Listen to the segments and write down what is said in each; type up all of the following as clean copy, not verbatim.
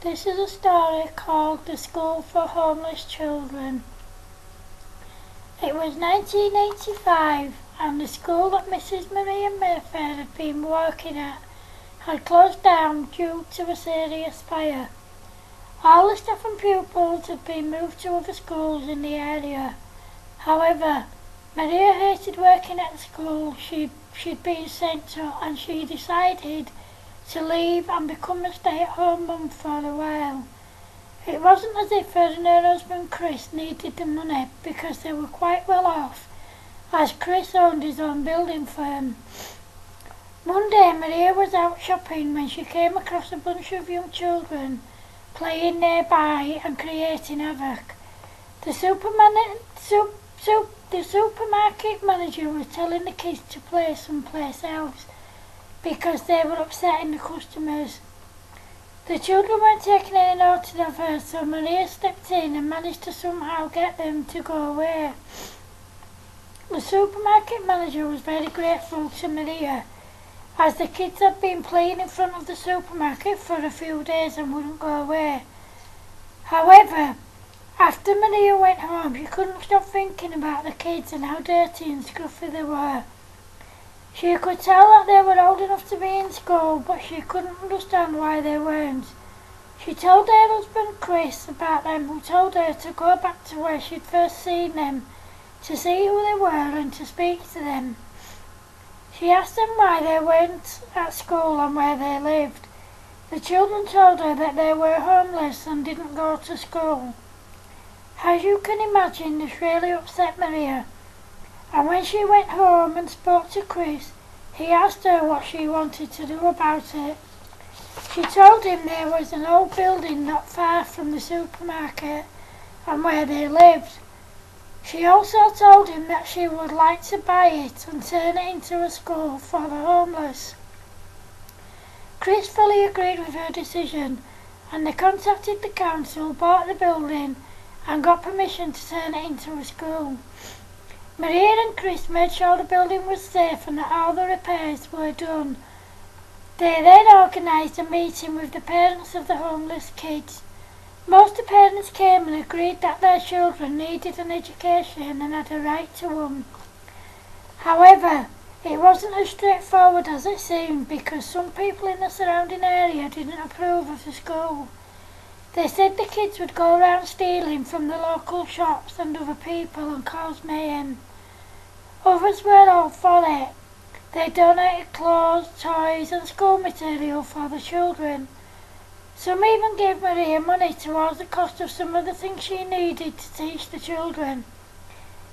This is a story called The School for Homeless Children. It was 1985 and the school that Mrs. Maria Mayfair had been working at had closed down due to a serious fire. All the staff and pupils had been moved to other schools in the area. However, Maria hated working at the school she'd been sent to, and she decided to leave and become a stay-at-home mum for a while. It wasn't as if her and her husband Chris needed the money, because they were quite well off, as Chris owned his own building firm. One day Maria was out shopping when she came across a bunch of young children playing nearby and creating havoc. The supermarket manager was telling the kids to play someplace else because they were upsetting the customers. The children weren't taking any notice of her, so Maria stepped in and managed to somehow get them to go away. The supermarket manager was very grateful to Maria, as the kids had been playing in front of the supermarket for a few days and wouldn't go away. However, after Maria went home, she couldn't stop thinking about the kids and how dirty and scruffy they were. She could tell that they were old enough to be in school, but she couldn't understand why they weren't. She told her husband Chris about them, who told her to go back to where she'd first seen them, to see who they were and to speak to them. She asked them why they weren't at school and where they lived. The children told her that they were homeless and didn't go to school. As you can imagine, this really upset Maria, and when she went home and spoke to Chris, he asked her what she wanted to do about it. She told him there was an old building not far from the supermarket and where they lived. She also told him that she would like to buy it and turn it into a school for the homeless. Chris fully agreed with her decision, and they contacted the council, bought the building and got permission to turn it into a school. Maria and Chris made sure the building was safe and that all the repairs were done. They then organised a meeting with the parents of the homeless kids. Most of the parents came and agreed that their children needed an education and had a right to one. However, it wasn't as straightforward as it seemed, because some people in the surrounding area didn't approve of the school. They said the kids would go around stealing from the local shops and other people and cause mayhem. Others were all for it. They donated clothes, toys and school material for the children. Some even gave Maria money towards the cost of some of the things she needed to teach the children.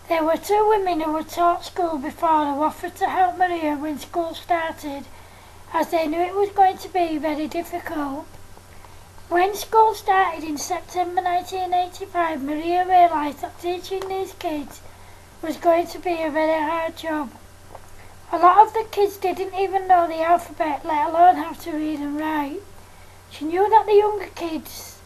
There were two women who had taught school before who offered to help Maria when school started, as they knew it was going to be very difficult. When school started in September 1985, Maria realised that teaching these kids was going to be a very hard job. A lot of the kids didn't even know the alphabet, let alone how to read and write. She knew that the younger kids,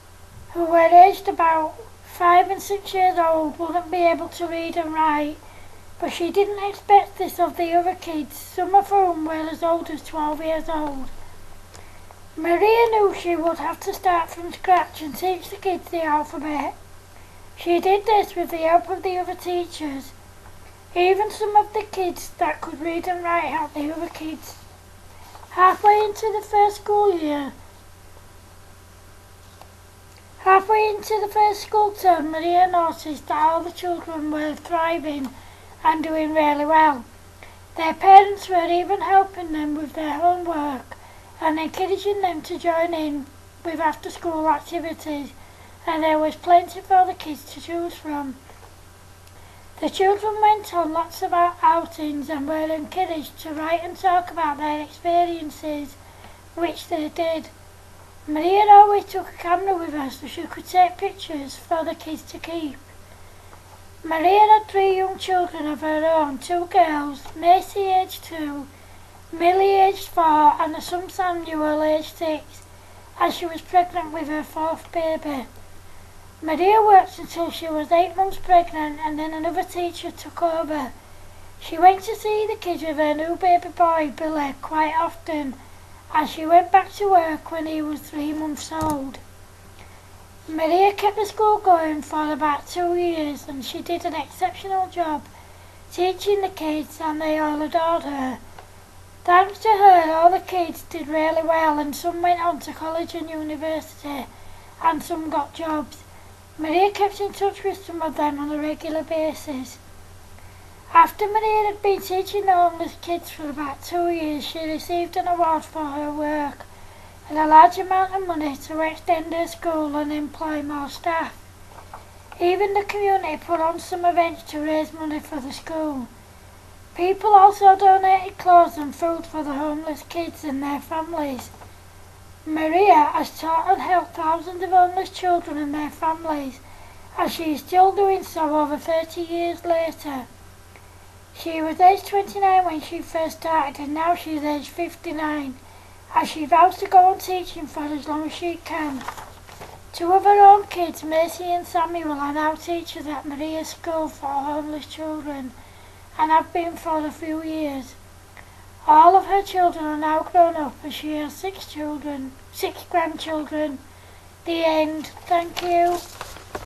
who were aged about 5 and 6 years old, wouldn't be able to read and write, but she didn't expect this of the other kids, some of whom were as old as 12 years old. Maria knew she would have to start from scratch and teach the kids the alphabet. She did this with the help of the other teachers. Even some of the kids that could read and write helped the other kids. Halfway into the first school term, Maria noticed that all the children were thriving and doing really well. Their parents were even helping them with their homework and encouraging them to join in with after-school activities, and there was plenty for the kids to choose from. The children went on lots of outings and were encouraged to write and talk about their experiences, which they did. Maria always took a camera with her so she could take pictures for the kids to keep. Maria had 3 young children of her own, 2 girls, Macy aged 2, Millie aged 4 and a son Samuel aged 6, as she was pregnant with her 4th baby. Maria worked until she was 8 months pregnant, and then another teacher took over. She went to see the kids with her new baby boy Billy quite often, and she went back to work when he was 3 months old. Maria kept the school going for about 2 years, and she did an exceptional job teaching the kids, and they all adored her. Thanks to her, all the kids did really well, and some went on to college and university, and some got jobs. Maria kept in touch with some of them on a regular basis. After Maria had been teaching the homeless kids for about 2 years, she received an award for her work and a large amount of money to extend her school and employ more staff. Even the community put on some events to raise money for the school. People also donated clothes and food for the homeless kids and their families. Maria has taught and helped thousands of homeless children and their families, and she is still doing so over 30 years later. She was aged 29 when she first started, and now she is aged 59, and she vows to go on teaching for as long as she can. Two of her own kids, Macy and Samuel, are now teachers at Maria's School for Homeless Children, and have been for a few years. All of her children are now grown up, and she has 6 grandchildren. The end. Thank you.